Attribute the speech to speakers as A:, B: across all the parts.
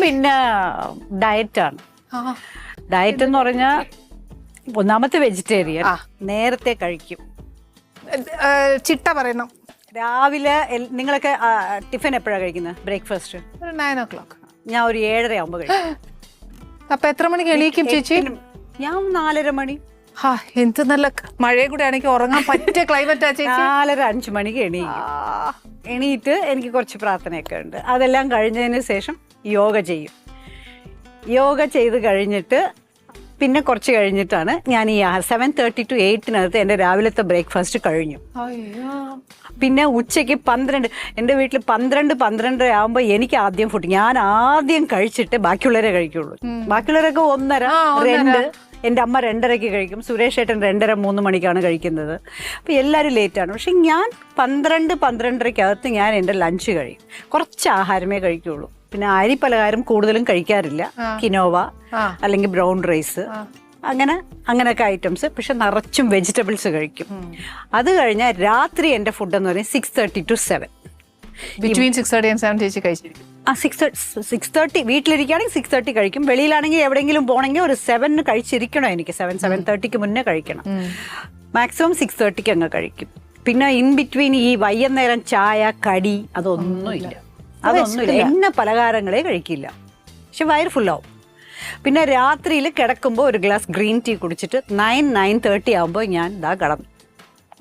A: പിന്നെ ഡയറ്റാണ്. ഡയറ്റ് എന്ന് പറഞ്ഞാൽ ഒന്നാമത്തെ വെജിറ്റേറിയൻ, നേരത്തെ കഴിക്കും.
B: ചിട്ട പറയണം.
A: രാവിലെ നിങ്ങളൊക്കെ ടിഫിൻ എപ്പോഴാണ് കഴിക്കുന്നത്? ബ്രേക്ക്ഫാസ്റ്റ്
B: ഒരു 9 o'clock.
A: ഞാൻ ഒരു 7:30 ആകുമ്പോൾ കഴിക്കും.
B: അപ്പൊ എത്ര മണിക്ക് എണീക്കും ചേച്ചി?
A: ഞാൻ 4:30 മണി.
B: എന്ത് നല്ല മഴയെ കൂടെ ആണെങ്കിൽ ഉറങ്ങാൻ പറ്റിയ ക്ലൈമറ്റാ ചേച്ചി.
A: 4:30-5 മണിക്ക് എണീക്കും. എണീറ്റ് എനിക്ക് കുറച്ച് പ്രാർത്ഥനയൊക്കെ ഉണ്ട്. അതെല്ലാം കഴിഞ്ഞതിന് ശേഷം യോഗ ചെയ്യും. യോഗ ചെയ്ത് കഴിഞ്ഞിട്ട് പിന്നെ കുറച്ച് കഴിഞ്ഞിട്ടാണ് ഞാൻ ഈ 7:30 to 8 എൻ്റെ രാവിലത്തെ ബ്രേക്ക്ഫാസ്റ്റ് കഴിഞ്ഞു. പിന്നെ ഉച്ചയ്ക്ക് 12, എൻ്റെ വീട്ടിൽ 12-12:30 ആകുമ്പോൾ എനിക്ക് ആദ്യം ഫുഡ്, ഞാൻ ആദ്യം കഴിച്ചിട്ട് ബാക്കിയുള്ളവരെ കഴിക്കുള്ളൂ. ബാക്കിയുള്ളവരൊക്കെ 1:30-2. എൻ്റെ അമ്മ 2:30-ക്ക് കഴിക്കും. സുരേഷ് ഏട്ടൻ 2:30-3 മണിക്കാണ് കഴിക്കുന്നത്. അപ്പോൾ എല്ലാവരും ലേറ്റാണ്. പക്ഷെ ഞാൻ 12-12:30-ക്കകത്ത് ഞാൻ എൻ്റെ ലഞ്ച് കഴിയും. കുറച്ച് ആഹാരമേ കഴിക്കുള്ളൂ. പിന്നെ അരി പലഹാരം കൂടുതലും കഴിക്കാറില്ല. കിനോവ അല്ലെങ്കിൽ ബ്രൗൺ റൈസ്, അങ്ങനെയൊക്കെ ഐറ്റംസ്. പക്ഷെ നിറച്ചും വെജിറ്റബിൾസ് കഴിക്കും. അത് കഴിഞ്ഞാൽ രാത്രി എൻ്റെ ഫുഡ് എന്ന് പറയുന്നത് 6:30 to 7.
B: ബിറ്റ്വീൻ 6:30 and 7 ചേച്ചി കഴിച്ചിരിക്കും.
A: 6:30 വീട്ടിലിരിക്കുകയാണെങ്കിൽ 6:30 കഴിക്കും. വെളിയിലാണെങ്കിൽ എവിടെയെങ്കിലും പോകണമെങ്കിൽ ഒരു 7 കഴിച്ചിരിക്കണം. എനിക്ക് 7-7:30-ക്ക് മുന്നേ കഴിക്കണം. മാക്സിമം 6:30-ക്ക് അങ്ങ് കഴിക്കും. പിന്നെ ഇൻ ബിറ്റ്വീൻ ഈ വൈകുന്നേരം ചായ, കടി അതൊന്നുമില്ല. എണ്ണ പലഹാരങ്ങളെ കഴിക്കില്ല. പക്ഷെ വയറ് ഫുള്ളാവും. പിന്നെ രാത്രിയിൽ കിടക്കുമ്പോൾ ഒരു ഗ്ലാസ് ഗ്രീൻ ടീ കുടിച്ചിട്ട് 9-9:30 ആകുമ്പോൾ ഞാൻ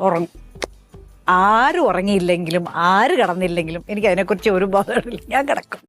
A: ഉറങ്ങും. ആരും ഉറങ്ങിയില്ലെങ്കിലും ആര് കിടന്നില്ലെങ്കിലും എനിക്ക് അതിനെക്കുറിച്ച് ഒരു ബോധമില്ല. ഞാൻ കിടക്കും.